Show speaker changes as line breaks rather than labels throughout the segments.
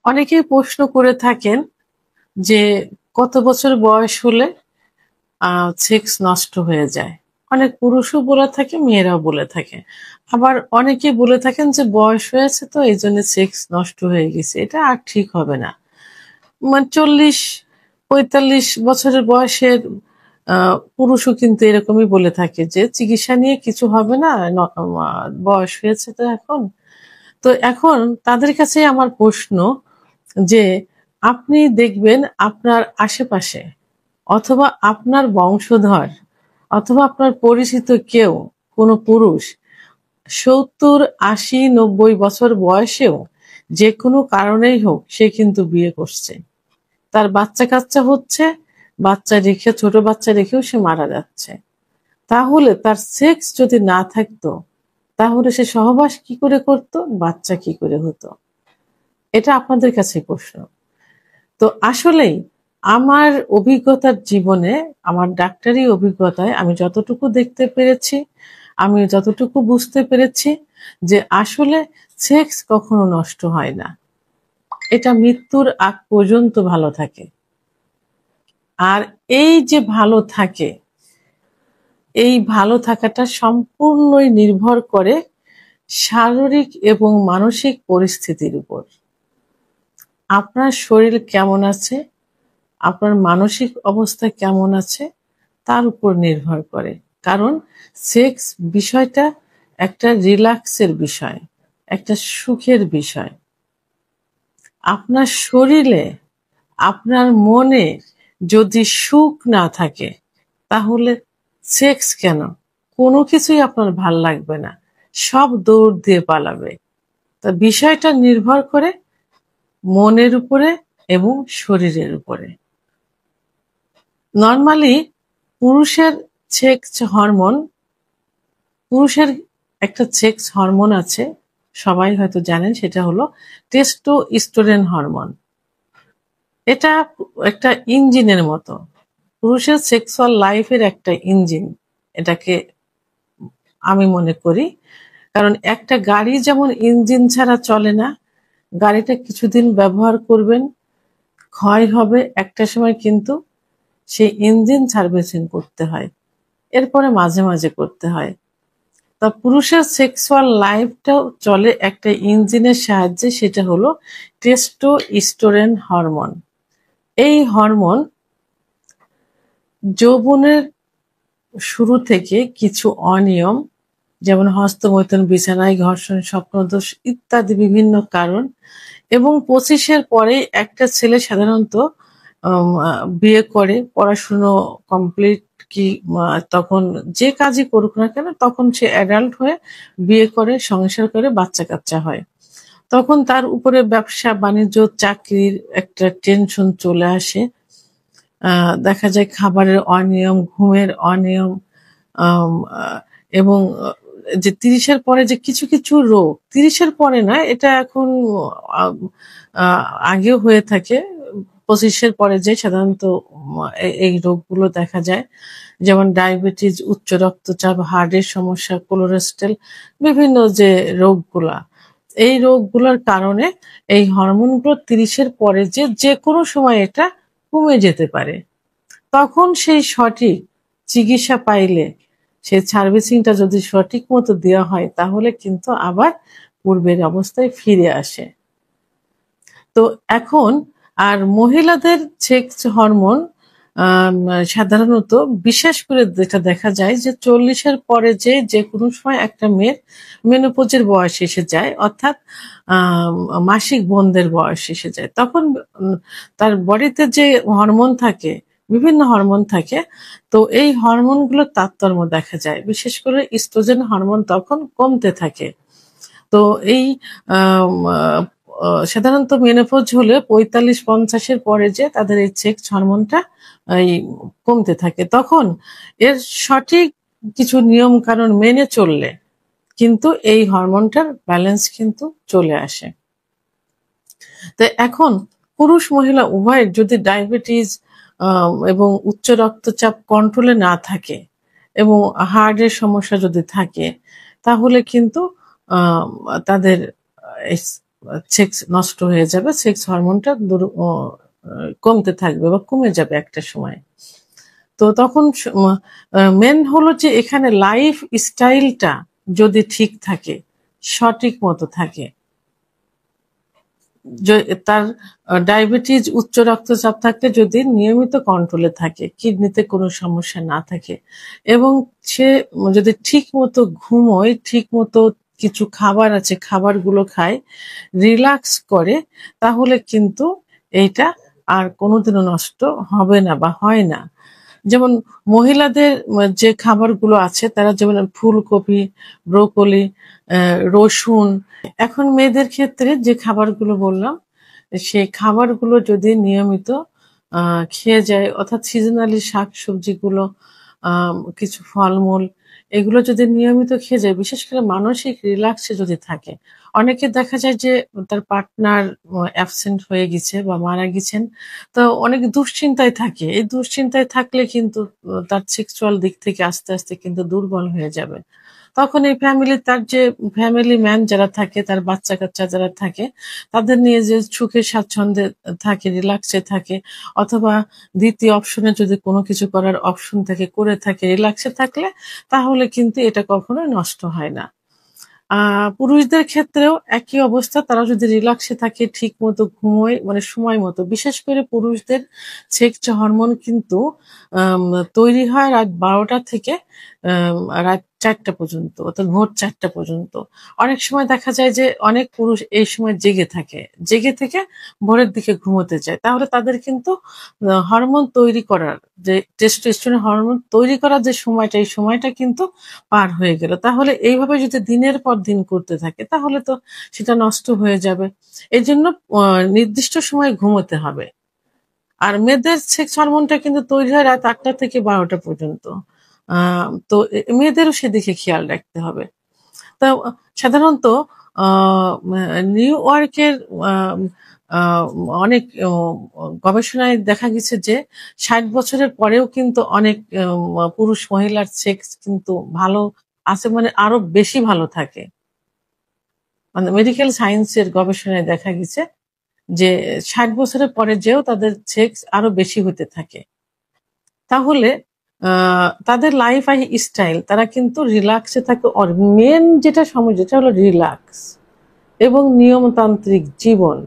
অনেকেই প্রশ্ন করে থাকেন যে কত বছর বয়স হলে সেক্স নষ্ট হয়ে যায়। অনেক পুরুষও বলে থাকে, মেয়েরাও বলে থাকে। আবার অনেকে বলে থাকেন যে বয়স হয়েছে তো এই জন্য সেক্স নষ্ট হয়ে গেছে, এটা আর ঠিক হবে না। মানে 40-45 বছরের বয়সের পুরুষও কিন্তু এরকমই বলে থাকে যে চিকিৎসা নিয়ে কিছু হবে না, বয়স হয়েছে তো এখন। তো এখন তাদের কাছে আমার প্রশ্ন যে আপনি দেখবেন আপনার আশেপাশে অথবা আপনার বংশধর অথবা আপনার পরিচিত কেউ, কোনো পুরুষ 70-80-90 বছর বয়সেও যে কোনো কারণেই হোক সে কিন্তু বিয়ে করছে, তার বাচ্চা কাচ্চা হচ্ছে, বাচ্চা রেখে ছোট বাচ্চা রেখেও সে মারা যাচ্ছে। তাহলে তার সেক্স যদি না থাকতো তাহলে সে সহবাস কি করে করত, বাচ্চা কি করে হতো? এটা আপনাদের কাছে প্রশ্ন। তো আসলেই আমার অভিজ্ঞতার জীবনে, আমার ডাক্তারি অভিজ্ঞতায় আমি যতটুকু দেখতে পেরেছি, আমি যতটুকু বুঝতে পেরেছি যে আসলে সেক্স কখনো নষ্ট হয় না, এটা মৃত্যুর আগ পর্যন্ত ভালো থাকে। আর এই যে ভালো থাকে, এই ভালো থাকাটা সম্পূর্ণই নির্ভর করে শারীরিক এবং মানসিক পরিস্থিতির উপর। আপনার শরীর কেমন আছে, আপনার মানসিক অবস্থা কেমন আছে তার উপর নির্ভর করে। কারণ সেক্স বিষয়টা একটা রিল্যাক্সের বিষয়, একটা সুখের বিষয়। আপনার শরীরে, আপনার মনে যদি সুখ না থাকে তাহলে সেক্স কেন? কোনো কিছুই আপনার ভাল লাগবে না, সব দৌড় দিয়ে পালাবে। তা বিষয়টা নির্ভর করে মনের উপরে এবং শরীরের উপরে। নর্মালি পুরুষের সেক্স হরমোন, পুরুষের একটা সেক্স হরমোন আছে, সবাই হয়তো জানেন, সেটা হলো টেস্টোস্টেরন হরমোন। এটা একটা ইঞ্জিনের মতো, পুরুষের সেক্সুয়াল লাইফের একটা ইঞ্জিন এটাকে আমি মনে করি। কারণ একটা গাড়ি যেমন ইঞ্জিন ছাড়া চলে না, গাড়িটা কিছুদিন ব্যবহার করবেন, ক্ষয় হবে, একটা সময় কিন্তু সেই ইঞ্জিন সার্ভিসিং করতে হয়, এরপরে মাঝে মাঝে করতে হয়। তা পুরুষের সেক্সুয়াল লাইফটাও চলে একটা ইঞ্জিনের সাহায্যে, সেটা হলো টেস্টোস্টেরন হরমোন। এই হরমোন যৌবনের শুরু থেকে কিছু অনিয়ম, যেমন হস্তমৈথুন, বিছানায় ঘর্ষণ, স্বপ্নদোষ ইত্যাদি বিভিন্ন কারণ, এবং 25-এর পরেই একটা ছেলে সাধারণত বিয়ে করে, পড়াশুনো কমপ্লিট কি তখন যে কাজই করুক না কেন তখন সে অ্যাডাল্ট হয়ে বিয়ে করে, সংসার করে, বাচ্চা কাচ্চা হয়। তখন তার উপরে ব্যবসা বাণিজ্য চাকরির একটা টেনশন চলে আসে। দেখা যায় খাবারের অনিয়ম, ঘুমের অনিয়ম, এবং যে 30-এর পরে যে কিছু কিছু রোগ, 30-এর পরে না, এটা এখন আহ, আগেও হয়ে থাকে, 25-এর পরে যে সাধারণত এই রোগগুলো দেখা যায়, যেমন ডায়াবেটিস, উচ্চ রক্তচাপ, হার্টের সমস্যা, কোলেস্টেরল, বিভিন্ন যে রোগগুলা, এই রোগগুলোর কারণে এই হরমোনগুলো 30-এর পরে যে যে কোনো সময় এটা কমে যেতে পারে। তখন সেই সঠিক চিকিৎসা পাইলে, সেই সার্ভিসিংটা যদি সঠিক মতো দেওয়া হয় তাহলে কিন্তু আবার পূর্বের অবস্থায় ফিরে আসে। তো এখন আর মহিলাদের সেক্স হরমোন সাধারণত, বিশেষ করে যেটা দেখা যায় যে 40-এর পরে যে যে কোনো সময় একটা মেয়ের মেনোপজের বয়স এসে যায়, অর্থাৎ মাসিক বন্ধের বয়স এসে যায়, তখন তার বডিতে যে হরমোন থাকে, বিভিন্ন হরমোন থাকে, তো এই হরমোনগুলোর তারতম্য দেখা যায়, বিশেষ করে ইস্ট্রোজেন হরমোন তখন কমতে থাকে। তো এই আম, সাধারণত মেনোপজ হলে 45-50-এর পরে যে তাদের এই সেক্স হরমোনটা এই কমতে থাকে, তখন এর সঠিক কিছু নিয়ম কানুন মেনে চললে কিন্তু এই হরমোনটার ব্যালেন্স কিন্তু চলে আসে। তো এখন পুরুষ মহিলা উভয়ের যদি ডায়াবেটিস এবং উচ্চ রক্তচাপ কন্ট্রোলে না থাকে এবং হার্টের সমস্যা যদি থাকে, তাহলে কিন্তু তাদের সেক্স নষ্ট হয়ে যাবে, সেক্স হরমোনটা কমতে থাকবে বা কমে যাবে একটা সময়। তো তখন মেন হলো যে এখানে লাইফ স্টাইলটা যদি ঠিক থাকে, সঠিক মতো থাকে, তার ডায়াবেটিস উচ্চ রক্তচাপ থাকলে যদি নিয়মিত কন্ট্রোলে থাকে, কিডনিতে কোনো সমস্যা না থাকে, এবং সে যদি ঠিক মতো ঘুমোয়, ঠিক মতো কিছু খাবার আছে খাবারগুলো খায়, রিল্যাক্স করে, তাহলে কিন্তু এইটা আর কোনোদিনও নষ্ট হবে না বা হয় না। যেমন মহিলাদের যে খাবারগুলো আছে, তারা যেমন ফুলকপি, ব্রোকলি, রসুন, এখন মেয়েদের ক্ষেত্রে যে খাবারগুলো বললাম, সেই খাবারগুলো যদি নিয়মিত খেয়ে যায়, অর্থাৎ সিজনালি শাকসবজিগুলো, কিছু ফলমূল, এগুলো যদি নিয়মিত খেয়ে যায়, বিশেষ করে মানসিক রিল্যাক্সে যদি থাকে। অনেকে দেখা যায় যে তার পার্টনার অ্যাবসেন্ট হয়ে গেছে বা মারা গেছেন, তো অনেক দুশ্চিন্তায় থাকে। এই দুশ্চিন্তায় থাকলে কিন্তু তার সেক্সুয়াল দিক থেকে আস্তে আস্তে কিন্তু দুর্বল হয়ে যাবে। তখন এই ফ্যামিলি, তার যে ফ্যামিলি ম্যান যারা থাকে, তার বাচ্চা কাচ্চা যারা থাকে, তাদের নিয়ে যে সুখে স্বাচ্ছন্দ্যে থাকে, রিল্যাক্সে থাকে, অথবা দ্বিতীয় অপশনে যদি কোনো কিছু করার অপশন থাকে, করে থাকে রিল্যাক্সে থাকলে, তাহলে কিন্তু এটা কখনোই নষ্ট হয় না। পুরুষদের ক্ষেত্রেও একই অবস্থা, তারা যদি রিল্যাক্সে থাকে, ঠিক মতো ঘুমোয়, মানে সময় মতো, বিশেষ করে পুরুষদের সেক্স হরমোন কিন্তু তৈরি হয় রাত 12টা থেকে রাত 4টা পর্যন্ত, অর্থাৎ ভোর 4টা পর্যন্ত। অনেক সময় দেখা যায় যে অনেক পুরুষ এই সময় জেগে থাকে, জেগে থেকে ভোরের দিকে ঘুমোতে যায়, তাহলে তাদের কিন্তু হরমোন তৈরি করার, যে টেস্টোস্টেরন হরমোন তৈরি করার যে সময়টা, এই সময়টা কিন্তু পার হয়ে গেল। তাহলে এইভাবে যদি দিনের পর দিন করতে থাকে, তাহলে তো সেটা নষ্ট হয়ে যাবে। এই জন্য নির্দিষ্ট সময় ঘুমোতে হবে। আর মেয়েদের সেক্স হরমোনটা কিন্তু তৈরি হয় রাত 8টা থেকে 12টা পর্যন্ত। তো মেয়েদেরও সেদিকে খেয়াল রাখতে হবে। তো সাধারণত নিউ ইয়র্কের আহ, আহ, অনেক গবেষণায় দেখা গেছে যে 60 বছরের পরেও কিন্তু অনেক পুরুষ মহিলার সেক্স কিন্তু ভালো আছে, মানে আরো বেশি ভালো থাকে। মানে মেডিকেল সায়েন্সের গবেষণায় দেখা গেছে যে 60 বছরের পরে যেও তাদের সেক্স আরো বেশি হতে থাকে। তাহলে তাদের লাইফ স্টাইল, তারা কিন্তু রিল্যাক্সে থাকে। মেন যেটা সমস্যা, যেটা হলো রিল্যাক্স এবং নিয়মতান্ত্রিক জীবন,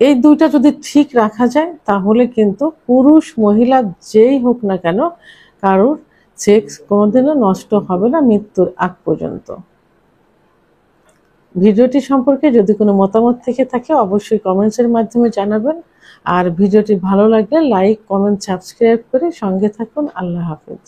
এই দুইটা যদি ঠিক রাখা যায়, তাহলে কিন্তু পুরুষ মহিলা যেই হোক না কেন, কারোর সেক্স কোনোদিনও নষ্ট হবে না মৃত্যুর আগ পর্যন্ত। ভিডিওটি সম্পর্কে যদি কোনো মতামত থেকে থাকে, অবশ্যই কমেন্টসের মাধ্যমে জানাবেন। আর ভিডিওটি ভালো লাগলে লাইক, কমেন্ট, সাবস্ক্রাইব করে সঙ্গে থাকুন। আল্লাহ হাফেজ।